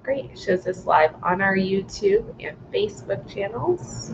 Great, it shows us live on our YouTube and Facebook channels.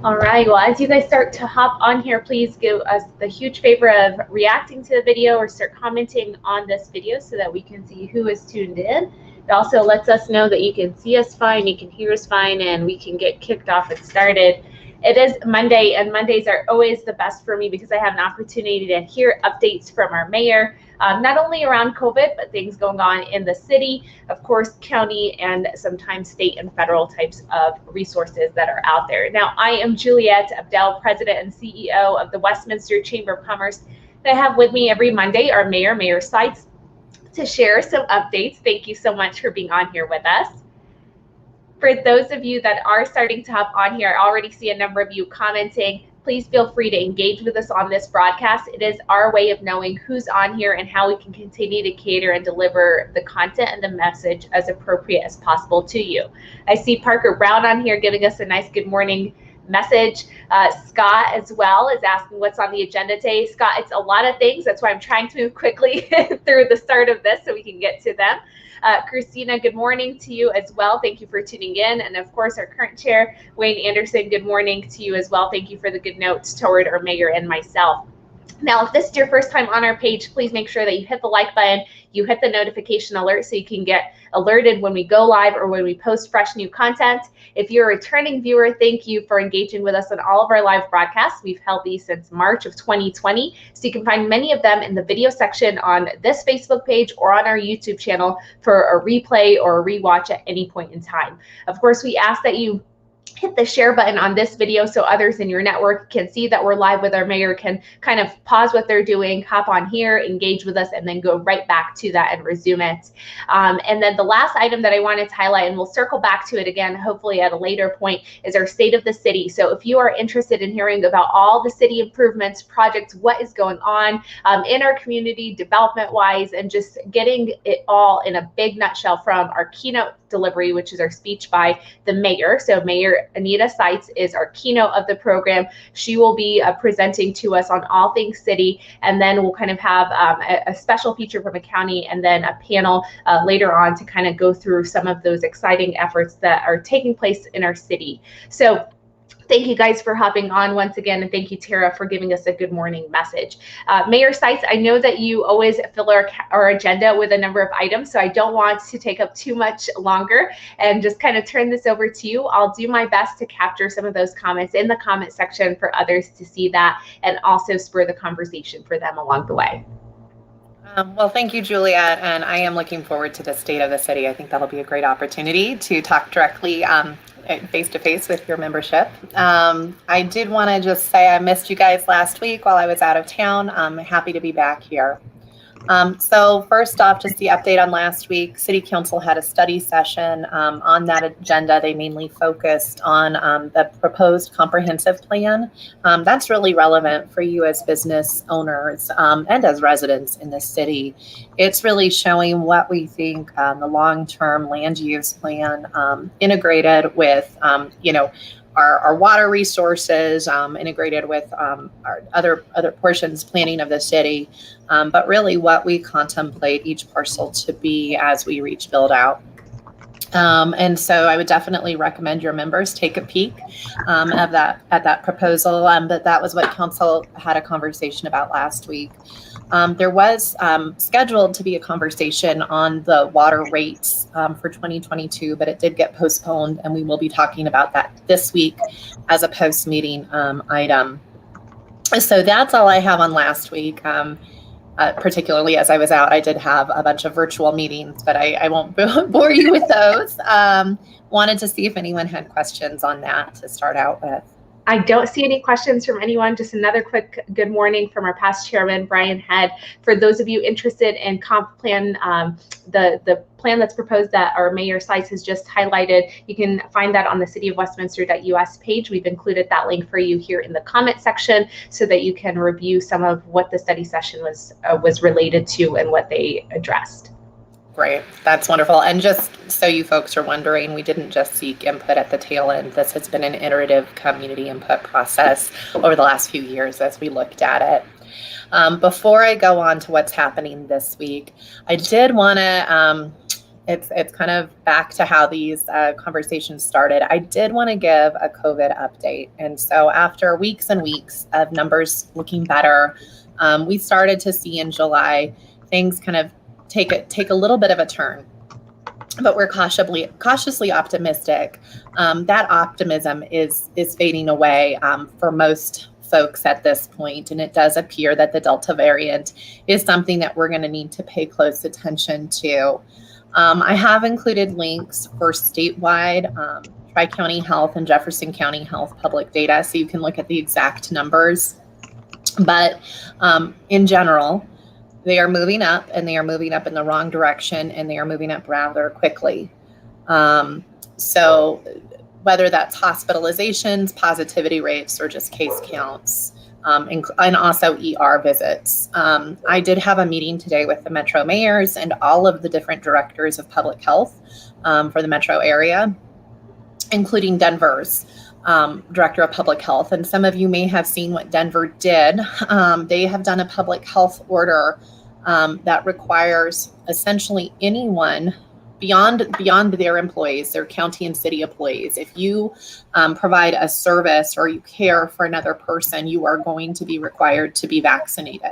All right, well, as you guys start to hop on here, please give us the huge favor of reacting to the video or start commenting on this video so that we can see who is tuned in. It also lets us know that you can see us fine, you can hear us fine, and we can get kicked off and started. It is Monday, and Mondays are always the best for me because I have an opportunity to hear updates from our mayor, not only around COVID, but things going on in the city, of course, county, and sometimes state and federal types of resources that are out there. Now, I am Juliette Abdel, President and CEO of the Westminster Chamber of Commerce. And I have with me every Monday our Mayor Sites to share some updates. Thank you so much for being on here with us. For those of you that are starting to hop on here, I already see a number of you commenting. Please feel free to engage with us on this broadcast. It is our way of knowing who's on here and how we can continue to cater and deliver the content and the message as appropriate as possible to you. I see Parker Brown on here giving us a nice good morning message. Scott as well is asking what's on the agenda today. Scott, it's a lot of things. That's why I'm trying to move quickly through the start of this so we can get to them. Christina, good morning to you as well. Thank you for tuning in. And of course, our current chair, Wayne Anderson, good morning to you as well. Thank you for the good notes toward our mayor and myself. Now, if this is your first time on our page, please make sure that you hit the like button, you hit the notification alert so you can get alerted when we go live or when we post fresh new content. If you're a returning viewer, thank you for engaging with us on all of our live broadcasts. We've held these since March of 2020, so you can find many of them in the video section on this Facebook page or on our YouTube channel for a replay or a rewatch at any point in time. Of course, we ask that you hit the share button on this video so others in your network can see that we're live with our mayor, can kind of pause what they're doing, hop on here, engage with us, and then go right back to that and resume it. And then the last item that I wanted to highlight, and we'll circle back to it again, hopefully at a later point, is our state of the city. So if you are interested in hearing about all the city improvements, projects, what is going on in our community development-wise, and just getting it all in a big nutshell from our keynote delivery, which is our speech by the mayor. So Mayor Anita Seitz is our keynote of the program. She will be presenting to us on all things city, and then we'll kind of have a special feature from a county and then a panel later on to kind of go through some of those exciting efforts that are taking place in our city. So thank you guys for hopping on once again, and thank you, Tara, for giving us a good morning message. Mayor Seitz, I know that you always fill our agenda with a number of items, so I don't want to take up too much longer and just kind of turn this over to you. I'll do my best to capture some of those comments in the comment section for others to see that and also spur the conversation for them along the way. Well, thank you, Juliette, and I am looking forward to the state of the city. I think that'll be a great opportunity to talk directly face-to-face with your membership. I did want to just say I missed you guys last week while I was out of town. I'm happy to be back here. So first off, just the update on last week. City Council had a study session on that agenda. They mainly focused on the proposed comprehensive plan. That's really relevant for you as business owners and as residents in the city. It's really showing what we think the long-term land use plan integrated with, our water resources, integrated with our other portions planning of the city, but really what we contemplate each parcel to be as we reach build out. And so I would definitely recommend your members take a peek at that proposal. But that was what council had a conversation about last week. There was scheduled to be a conversation on the water rates for 2022, but it did get postponed, and we will be talking about that this week as a post-meeting item. So that's all I have on last week. Particularly as I was out, I did have a bunch of virtual meetings, but I won't bore you with those. Wanted to see if anyone had questions on that to start out with. I don't see any questions from anyone. Just another quick good morning from our past chairman, Brian Head. For those of you interested in comp plan, the plan that's proposed that our mayor Sites has just highlighted, you can find that on the cityofwestminster.us page. We've included that link for you here in the comment section so that you can review some of what the study session was related to and what they addressed. Great. That's wonderful. And just so you folks are wondering, we didn't just seek input at the tail end. This has been an iterative community input process over the last few years as we looked at it. Before I go on to what's happening this week, I did want to, it's kind of back to how these conversations started. I did want to give a COVID update. And so after weeks and weeks of numbers looking better, we started to see in July things kind of take a little bit of a turn, but we're cautiously optimistic. That optimism is fading away for most folks at this point, and it does appear that the Delta variant is something that we're going to need to pay close attention to. I have included links for statewide Tri-County Health and Jefferson County Health public data, so you can look at the exact numbers. But in general, they are moving up, and they are moving up in the wrong direction, and they are moving up rather quickly. So whether that's hospitalizations, positivity rates, or just case counts, and also ER visits. I did have a meeting today with the Metro mayors and all of the different directors of public health for the Metro area, including Denver's Director of Public Health. And some of you may have seen what Denver did. They have done a public health order that requires essentially anyone beyond their employees, their county and city employees. If you provide a service or you care for another person, you are going to be required to be vaccinated.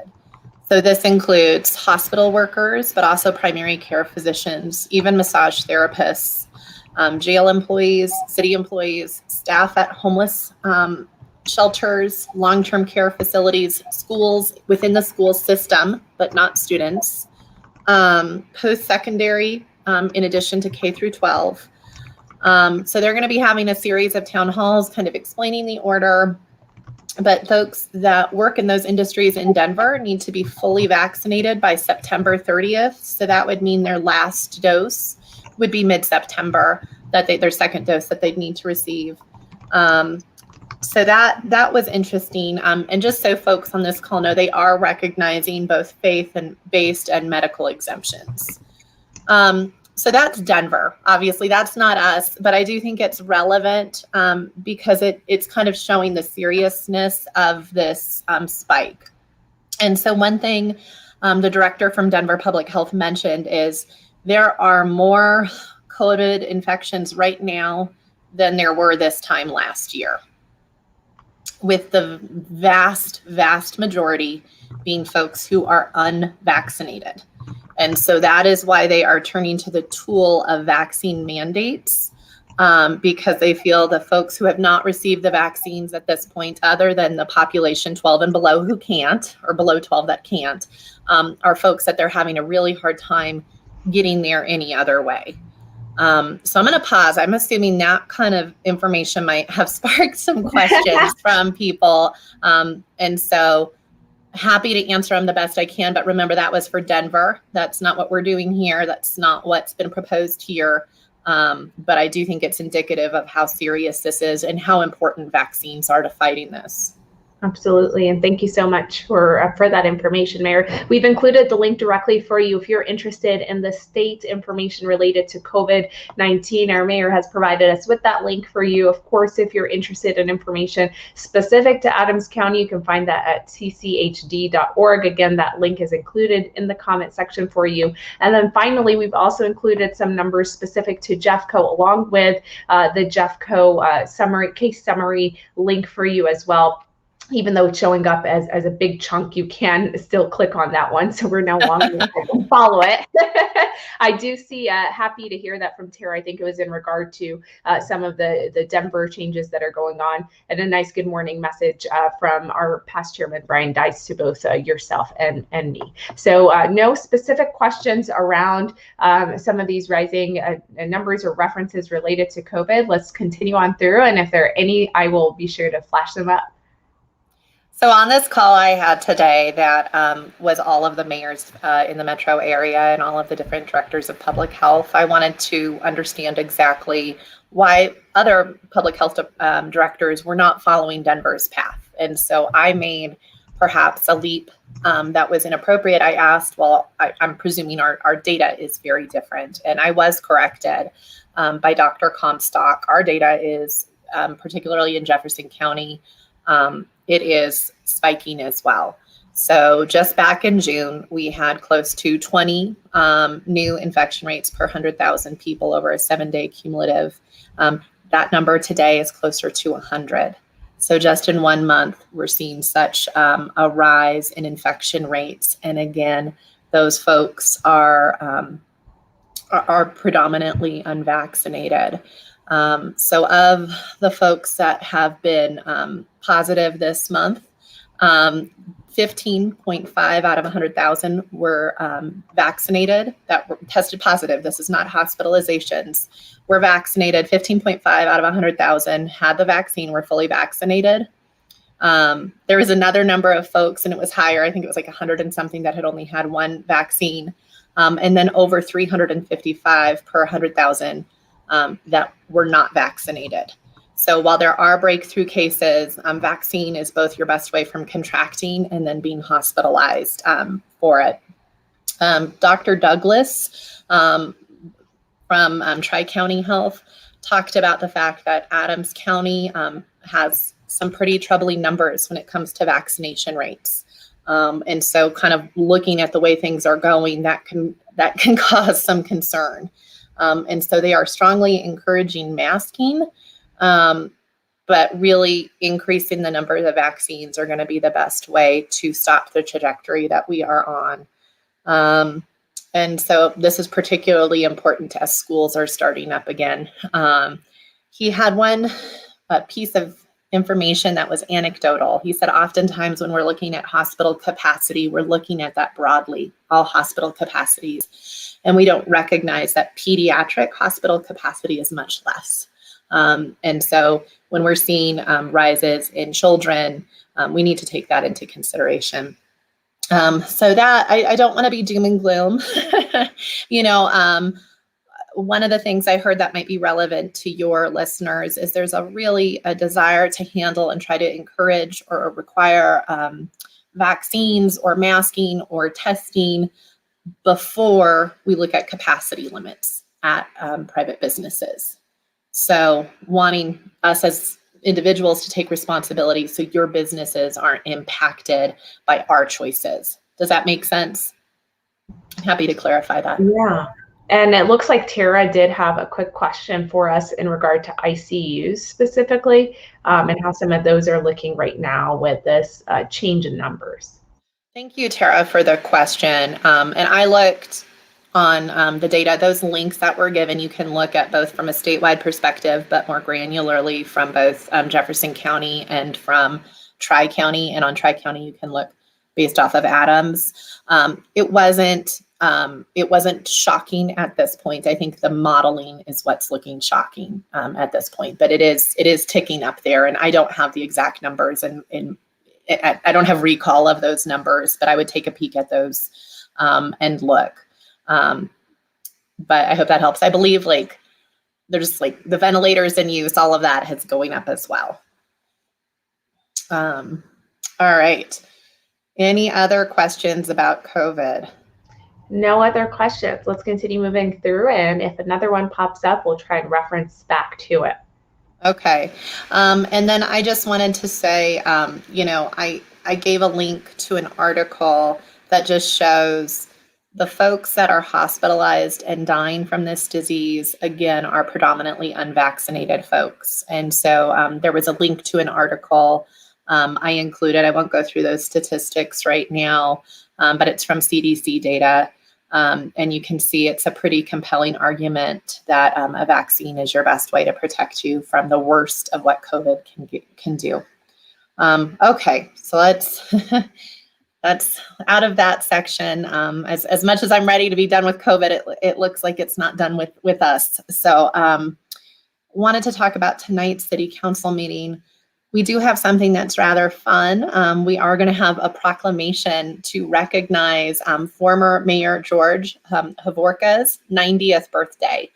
So this includes hospital workers, but also primary care physicians, even massage therapists, jail employees, city employees, staff at homeless shelters, long-term care facilities, schools within the school system, but not students, post-secondary, in addition to K through 12. So they're going to be having a series of town halls kind of explaining the order, but folks that work in those industries in Denver need to be fully vaccinated by September 30th. So that would mean their last dose would be mid-September, their second dose that they'd need to receive. So that was interesting. And just so folks on this call know, they are recognizing both faith-based and medical exemptions. So that's Denver. Obviously, that's not us, but I do think it's relevant because it's kind of showing the seriousness of this spike. And so one thing the director from Denver Public Health mentioned is there are more COVID infections right now than there were this time last year, with the vast majority being folks who are unvaccinated. And so that is why they are turning to the tool of vaccine mandates, because they feel the folks who have not received the vaccines at this point, other than the population 12 and below who can't, or below 12 that can't, are folks that they're having a really hard time getting there any other way. So I'm going to pause. I'm assuming that kind of information might have sparked some questions from people. And so happy to answer them the best I can. But remember, that was for Denver. That's not what we're doing here. That's not what's been proposed here. But I do think it's indicative of how serious this is and how important vaccines are to fighting this. Absolutely, and thank you so much for that information, Mayor. We've included the link directly for you if you're interested in the state information related to COVID-19. Our mayor has provided us with that link for you. Of course, if you're interested in information specific to Adams County, you can find that at cchd.org. Again, that link is included in the comment section for you. And then finally, we've also included some numbers specific to Jeffco, along with the Jeffco case summary link for you as well. Even though it's showing up as a big chunk, you can still click on that one. So we're no longer going to follow it. I do see, happy to hear that from Tara. I think it was in regard to some of the Denver changes that are going on, and a nice good morning message from our past chairman, Brian Dice, to both yourself and me. So no specific questions around some of these rising numbers or references related to COVID. Let's continue on through. And if there are any, I will be sure to flash them up. So on this call I had today that was all of the mayors in the metro area and all of the different directors of public health. I wanted to understand exactly why other public health directors were not following Denver's path. And so I made perhaps a leap that was inappropriate. I asked, well, I'm presuming our data is very different. And I was corrected by Dr. Comstock. Our data is, particularly in Jefferson County, it is spiking as well. So just back in June, we had close to 20 new infection rates per 100,000 people over a 7-day cumulative. That number today is closer to 100. So just in 1 month, we're seeing such a rise in infection rates. And again, those folks are predominantly unvaccinated. So of the folks that have been positive this month, 15.5 out of 100,000 were vaccinated, that were tested positive. This is not hospitalizations. Were vaccinated. 15.5 out of 100,000 had the vaccine, were fully vaccinated. There was another number of folks, and it was higher. I think it was like 100 and something that had only had one vaccine. And then over 355 per 100,000 that were not vaccinated. So while there are breakthrough cases, vaccine is both your best way from contracting and then being hospitalized for it. Dr. Douglas from Tri-County Health talked about the fact that Adams County has some pretty troubling numbers when it comes to vaccination rates. And so kind of looking at the way things are going, that can cause some concern. And so they are strongly encouraging masking, but really increasing the number of vaccines are going to be the best way to stop the trajectory that we are on. And so this is particularly important as schools are starting up again. He had one piece of information that was anecdotal. He said, oftentimes when we're looking at hospital capacity, we're looking at that broadly, all hospital capacities. And we don't recognize that pediatric hospital capacity is much less. And so when we're seeing rises in children, we need to take that into consideration. So that I don't want to be doom and gloom. One of the things I heard that might be relevant to your listeners is there's a desire to handle and try to encourage or require vaccines or masking or testing before we look at capacity limits at private businesses. So wanting us as individuals to take responsibility so your businesses aren't impacted by our choices. Does that make sense? I'm happy to clarify that. Yeah. And it looks like Tara did have a quick question for us in regard to ICUs specifically, and how some of those are looking right now with this change in numbers. Thank you, Tara, for the question. And I looked on the data, those links that were given, you can look at both from a statewide perspective, but more granularly from both Jefferson County and from Tri-County. And on Tri-County, you can look based off of Adams. It wasn't shocking at this point. I think the modeling is what's looking shocking at this point, but it is ticking up there. And I don't have the exact numbers, and I don't have recall of those numbers, but I would take a peek at those and look. But I hope that helps. I believe there's the ventilators in use, all of that is going up as well. All right. Any other questions about COVID? No other questions. Let's continue moving through, and if another one pops up, we'll try and reference back to it. Okay. And then I just wanted to say, I gave a link to an article that just shows the folks that are hospitalized and dying from this disease, again, are predominantly unvaccinated folks. And so there was a link to an article I included. I won't go through those statistics right now, but it's from CDC data. And you can see it's a pretty compelling argument that a vaccine is your best way to protect you from the worst of what COVID can do. Okay, so that's out of that section. As much as I'm ready to be done with COVID, it looks like it's not done with us. So wanted to talk about tonight's city council meeting. We do have something that's rather fun. We are going to have a proclamation to recognize former Mayor George Hovorka's 90th birthday.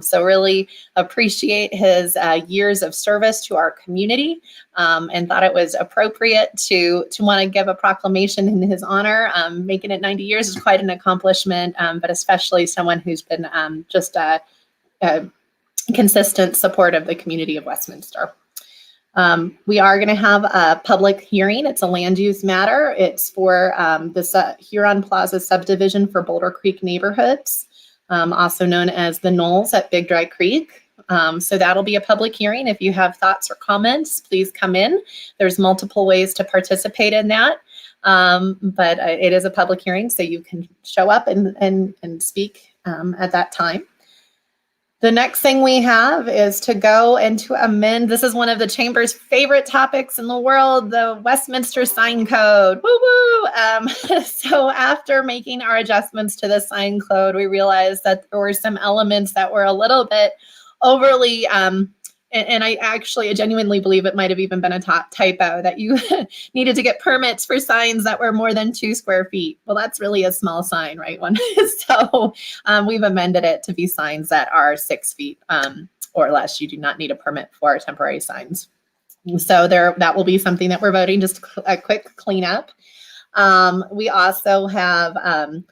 So really appreciate his years of service to our community, and thought it was appropriate to want to give a proclamation in his honor. Making it 90 years is quite an accomplishment, but especially someone who's been just a consistent support of the community of Westminster. We are going to have a public hearing. It's a land use matter. It's for this Huron Plaza subdivision for Boulder Creek neighborhoods, also known as the Knolls at Big Dry Creek. So that'll be a public hearing. If you have thoughts or comments, please come in. There's multiple ways to participate in that, but it is a public hearing, so you can show up and speak at that time. The next thing we have is to go and to amend. This is one of the chamber's favorite topics in the world, the Westminster sign code. Woo woo! So after making our adjustments to the sign code, we realized that there were some elements that were a little bit overly, and I genuinely believe it might have even been a typo, that you needed to get permits for signs that were more than 2 square feet. Well, that's really a small sign, right? So we've amended it to be signs that are 6 feet or less. You do not need a permit for temporary signs. So that will be something that we're voting, just a quick cleanup. We also have a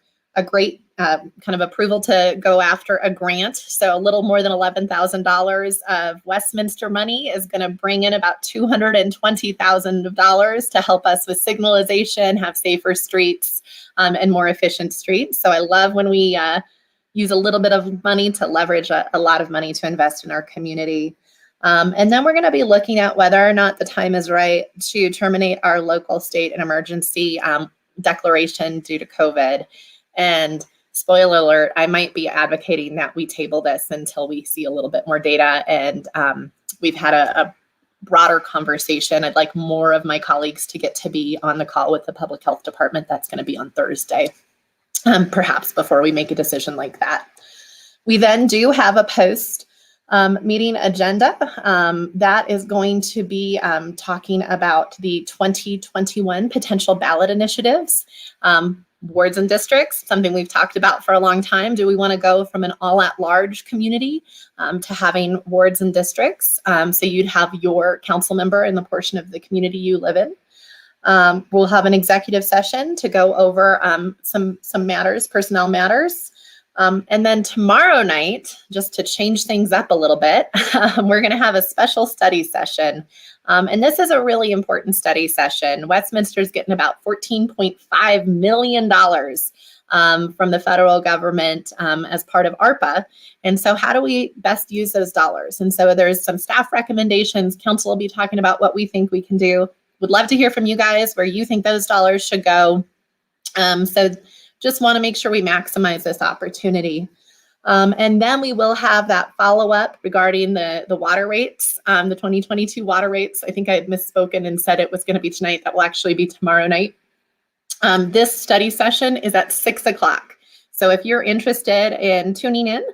great kind of approval to go after a grant. So a little more than $11,000 of Westminster money is going to bring in about $220,000 to help us with signalization, have safer streets, and more efficient streets. So I love when we use a little bit of money to leverage a lot of money to invest in our community. And then we're going to be looking at whether or not the time is right to terminate our local, state, and emergency declaration due to COVID. And spoiler alert, I might be advocating that we table this until we see a little bit more data, and we've had a broader conversation. I'd like more of my colleagues to get to be on the call with the public health department. That's going to be on Thursday, perhaps before we make a decision like that. We then do have a post meeting agenda that is going to be talking about the 2021 potential ballot initiatives. Wards and districts, something we've talked about for a long time. Do we want to go from an all-at-large community to having wards and districts? So you'd have your council member in the portion of the community you live in. We'll have an executive session to go over some matters, personnel matters. And then tomorrow night, just to change things up a little bit, we're going to have a special study session. And this is a really important study session. Westminster's getting about $14.5 million from the federal government as part of ARPA. And so how do we best use those dollars? And so there's some staff recommendations. Council will be talking about what we think we can do. Would love to hear from you guys where you think those dollars should go. So just want to make sure we maximize this opportunity. And then we will have that follow-up regarding the water rates, the 2022 water rates. I think I had misspoken and said it was going to be tonight. That will actually be tomorrow night. This study session is at 6 o'clock. So if you're interested in tuning in,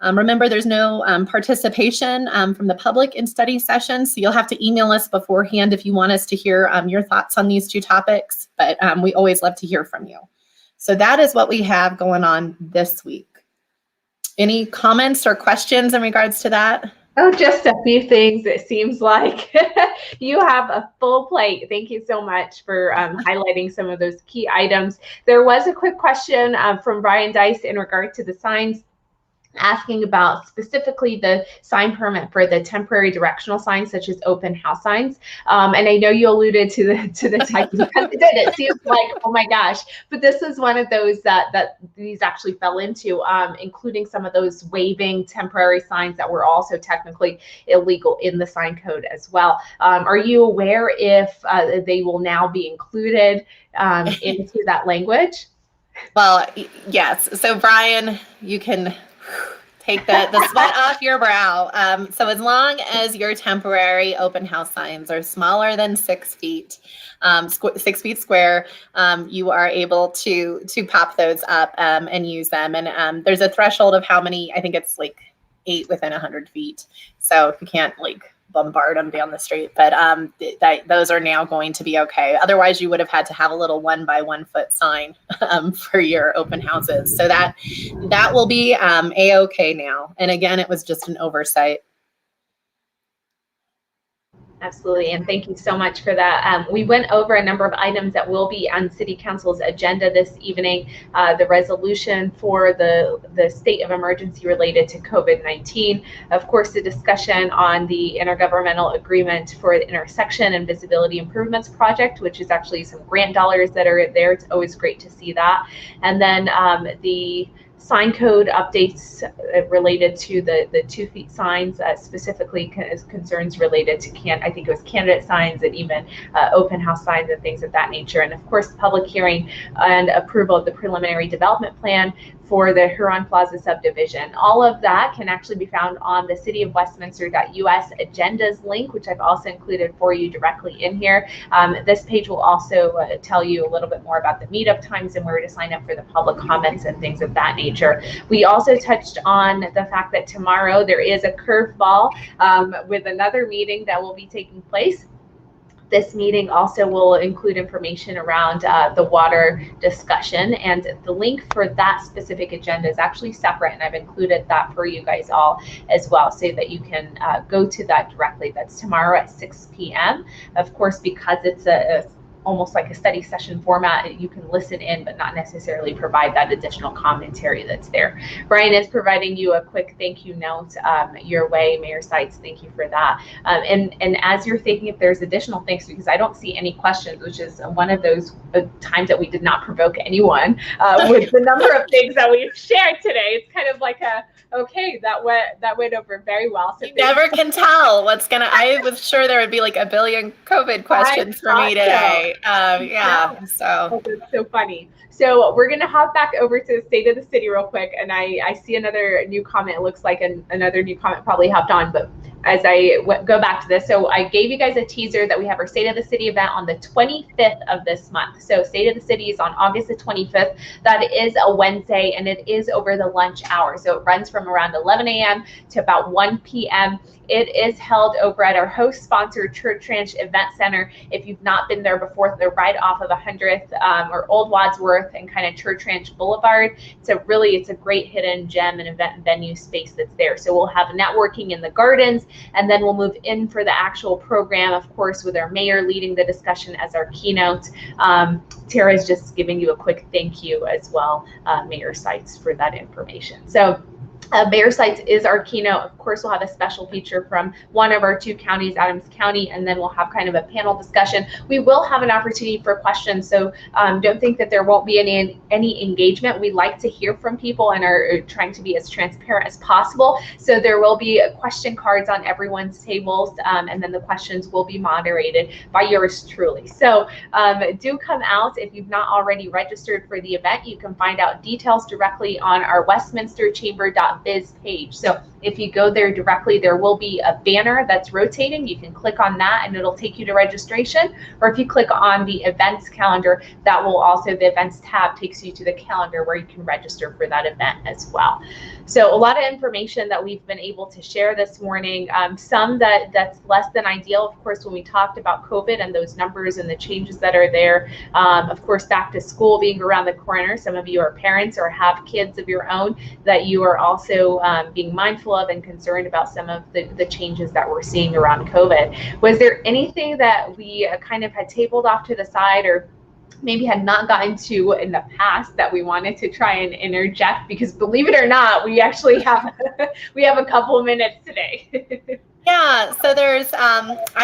remember there's no participation from the public in study sessions. So you'll have to email us beforehand if you want us to hear your thoughts on these two topics. But we always love to hear from you. So that is what we have going on this week. Any comments or questions in regards to that? Oh, just a few things. It seems like you have a full plate. Thank you so much for highlighting some of those key items. There was a quick question from Brian Dice in regard to the signs, asking about specifically the sign permit for the temporary directional signs, such as open house signs. And I know you alluded to the type because it seems like, oh my gosh, but this is one of those that these actually fell into, including some of those waving temporary signs that were also technically illegal in the sign code as well. Are you aware if they will now be included into that language? Well, yes. So Brian, you can take the sweat off your brow. So as long as your temporary open house signs are smaller than 6 feet, 6 feet square, you are able to pop those up and use them. And there's a threshold of how many. I think it's like 8 within 100 feet. So if you can't like bombard them down the street, but those are now going to be okay. Otherwise, you would have had to have a little 1 by 1 foot sign for your open houses. So that will be a-okay now. And again, it was just an oversight. Absolutely, and thank you so much for that. We went over a number of items that will be on City Council's agenda this evening. The resolution for the state of emergency related to COVID-19. Of course, the discussion on the intergovernmental agreement for the intersection and visibility improvements project, which is actually some grant dollars that are there. It's always great to see that. And then the sign code updates related to the 2 feet signs, specifically concerns related to I think it was candidate signs and even open house signs and things of that nature. And of course, public hearing and approval of the preliminary development plan for the Huron Plaza subdivision. All of that can actually be found on the cityofwestminster.us agendas link, which I've also included for you directly in here. This page will also tell you a little bit more about the meetup times and where to sign up for the public comments and things of that nature. We also touched on the fact that tomorrow there is a curveball with another meeting that will be taking place. This meeting also will include information around the water discussion, and the link for that specific agenda is actually separate, and I've included that for you guys all as well so that you can go to that directly. That's tomorrow at 6 p.m. Of course, because it's almost like a study session format, you can listen in but not necessarily provide that additional commentary that's there. Brian is providing you a quick thank you note your way, Mayor Seitz. Thank you for that. And as you're thinking if there's additional things, because I don't see any questions, which is one of those times that we did not provoke anyone with the number of things that we've shared today. It's kind of like okay, that went over very well. So you never can tell what's gonna. I was sure there would be like a billion COVID questions for me today. Yeah. So that's so funny. So we're gonna hop back over to the state of the city real quick, and I see another new comment. It looks like another new comment probably hopped on, but as I go back to this, so I gave you guys a teaser that we have our State of the City event on the 25th of this month. So State of the City is on August the 25th. That is a Wednesday, and it is over the lunch hour. So it runs from around 11 a.m. to about 1 p.m. It is held over at our host-sponsored Church Ranch Event Center. If you've not been there before, they're right off of 100th or Old Wadsworth and kind of Church Ranch Boulevard. It's a great hidden gem and event venue space that's there. So we'll have networking in the gardens, and then we'll move in for the actual program, of course, with our mayor leading the discussion as our keynote. Tara is just giving you a quick thank you as well, Mayor Seitz, for that information. So Mayor Seitz is our keynote. Of course, we'll have a special feature from one of our 2 counties, Adams County, and then we'll have kind of a panel discussion. We will have an opportunity for questions, so don't think that there won't be any engagement. We like to hear from people and are trying to be as transparent as possible. So there will be question cards on everyone's tables, and then the questions will be moderated by yours truly. So do come out. If you've not already registered for the event, you can find out details directly on our westminsterchamber.biz page. So if you go there directly, there will be a banner that's rotating. You can click on that and it'll take you to registration. Or if you click on the events calendar, that will also, the events tab takes you to the calendar where you can register for that event as well. So a lot of information that we've been able to share this morning. Some that's less than ideal, of course, when we talked about COVID and those numbers and the changes that are there. Of course, back to school being around the corner. Some of you are parents or have kids of your own that you are also also being mindful of and concerned about some of the changes that we're seeing around COVID. Was there anything that we kind of had tabled off to the side, or maybe had not gotten to in the past that we wanted to try and interject? Because believe it or not, we actually have we have a couple of minutes today. Yeah, so there's,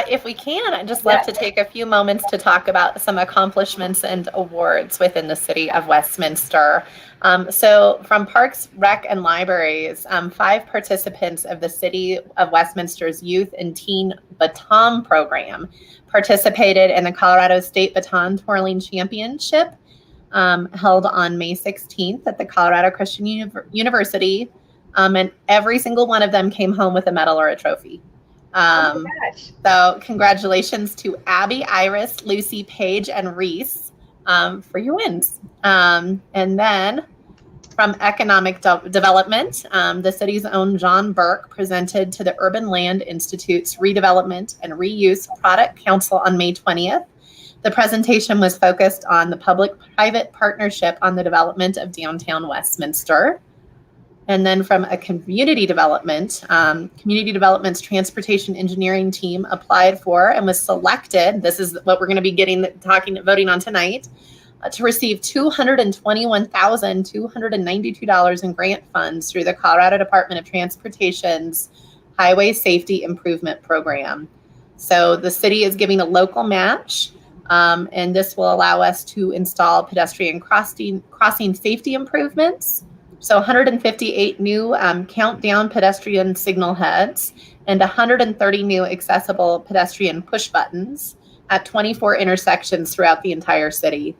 if we can, I'd just love to take a few moments to talk about some accomplishments and awards within the city of Westminster. So from Parks, Rec, and Libraries, 5 participants of the city of Westminster's Youth and Teen Baton Program participated in the Colorado State Baton Twirling Championship held on May 16th at the Colorado Christian University. And every single one of them came home with a medal or a trophy. So congratulations to Abby, Iris, Lucy, Paige, and Reese for your wins. And then from Economic Development, the city's own John Burke presented to the Urban Land Institute's Redevelopment and Reuse Product Council on May 20th. The presentation was focused on the public-private partnership on the development of downtown Westminster. And then from a Community Development's Transportation Engineering team applied for and was selected. This is what we're going to be voting on tonight, to receive $221,292 in grant funds through the Colorado Department of Transportation's Highway Safety Improvement Program. So the city is giving a local match, and this will allow us to install pedestrian crossing safety improvements. So 158 new countdown pedestrian signal heads and 130 new accessible pedestrian push buttons at 24 intersections throughout the entire city,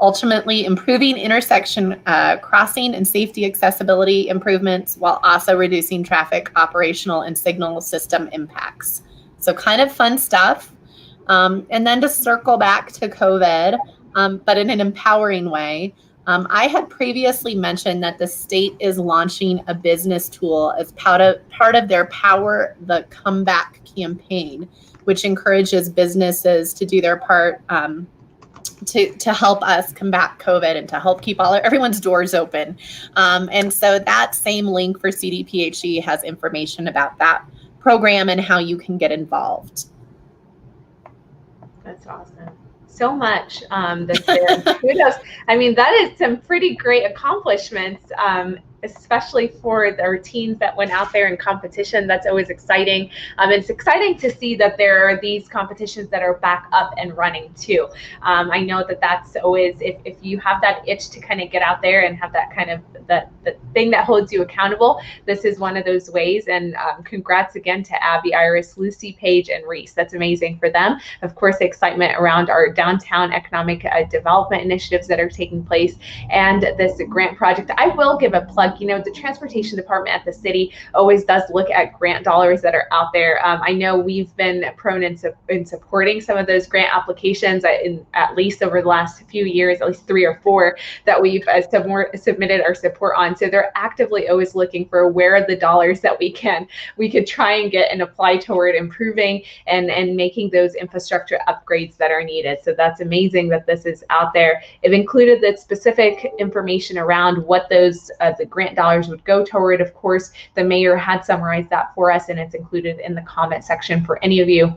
ultimately improving intersection crossing and safety accessibility improvements while also reducing traffic operational and signal system impacts. So kind of fun stuff. And then to circle back to COVID, but in an empowering way, I had previously mentioned that the state is launching a business tool as part of their Power the Comeback campaign, which encourages businesses to do their part to help us combat COVID and to help keep everyone's doors open. And so that same link for CDPHE has information about that program and how you can get involved. That's awesome. So much that's there. Kudos. I mean, that is some pretty great accomplishments, especially for our teens that went out there in competition. That's always exciting. It's exciting to see that there are these competitions that are back up and running too. I know that that's always, if you have that itch to kind of get out there and have that kind of the thing that holds you accountable, this is one of those ways. And congrats again to Abby, Iris, Lucy, Paige, and Reese. That's amazing for them. Of course, the excitement around our downtown economic development initiatives that are taking place and this grant project. I will give a plug. You know, the transportation department at the city always does look at grant dollars that are out there. I know we've been prone in supporting some of those grant applications at least over the last few years, at least 3 or 4 that we've submitted our support on. So they're actively always looking for where are the dollars that we could try and get and apply toward improving and making those infrastructure upgrades that are needed. So that's amazing that this is out there. It included the specific information around what those the grant dollars would go toward. Of course, the mayor had summarized that for us, and it's included in the comment section for any of you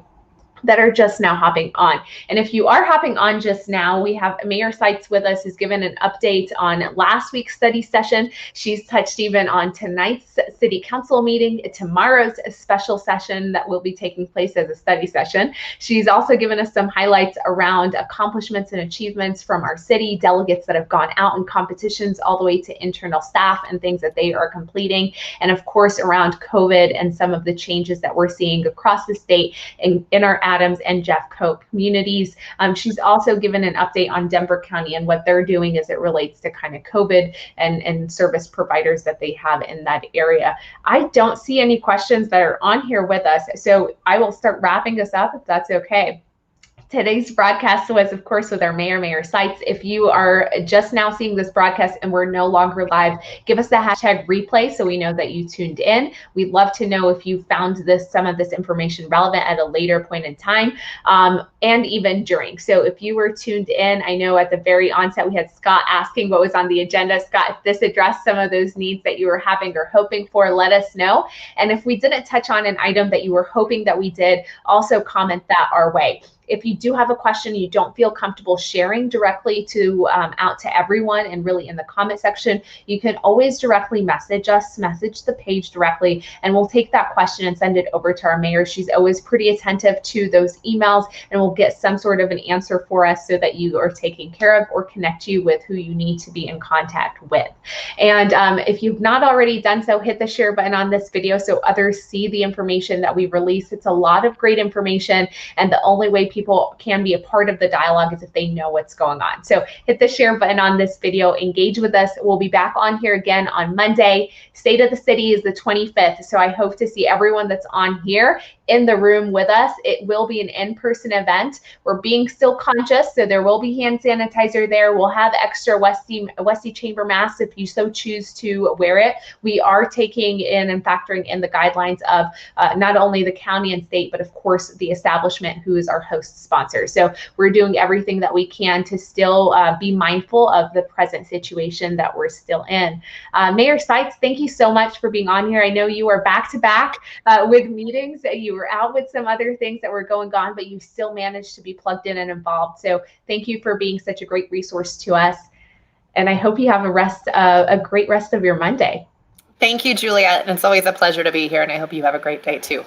that are just now hopping on. And if you are hopping on just now, we have Mayor Seitz with us, who's given an update on last week's study session. She's touched even on tonight's city council meeting, tomorrow's special session that will be taking place as a study session. She's also given us some highlights around accomplishments and achievements from our city, delegates that have gone out in competitions, all the way to internal staff and things that they are completing. And of course, around COVID and some of the changes that we're seeing across the state in our Adams and Jeff Cope communities. She's also given an update on Denver County and what they're doing as it relates to kind of COVID and service providers that they have in that area. I don't see any questions that are on here with us, so I will start wrapping us up if that's okay. Today's broadcast was, of course, with our Mayor sites. If you are just now seeing this broadcast and we're no longer live, give us the hashtag replay so we know that you tuned in. We'd love to know if you found some of this information relevant at a later point in time, and even during. So if you were tuned in, I know at the very onset we had Scott asking what was on the agenda. Scott, if this addressed some of those needs that you were having or hoping for, let us know. And if we didn't touch on an item that you were hoping that we did, also comment that our way. If you do have a question you don't feel comfortable sharing directly to out to everyone and really in the comment section, you can always directly message us, message the page directly, and we'll take that question and send it over to our mayor. She's always pretty attentive to those emails and will get some sort of an answer for us so that you are taken care of or connect you with who you need to be in contact with. And if you've not already done so, hit the share button on this video so others see the information that we release. It's a lot of great information, and the only way people can be a part of the dialogue is if they know what's going on. So hit the share button on this video, engage with us. We'll be back on here again on Monday. State of the City is the 25th, so I hope to see everyone that's on here in the room with us. It will be an in-person event. We're being still conscious, so there will be hand sanitizer there. We'll have extra Westy Chamber masks if you so choose to wear it. We are taking in and factoring in the guidelines of not only the county and state, but of course the establishment who is our host sponsor. So we're doing everything that we can to still be mindful of the present situation that we're still in. Mayor Seitz, thank you so much for being on here. I know you are back to back with meetings. You were out with some other things that were going on, but you still managed to be plugged in and involved. So thank you for being such a great resource to us. And I hope you have a great rest of your Monday. Thank you, Juliet. And it's always a pleasure to be here. And I hope you have a great day too.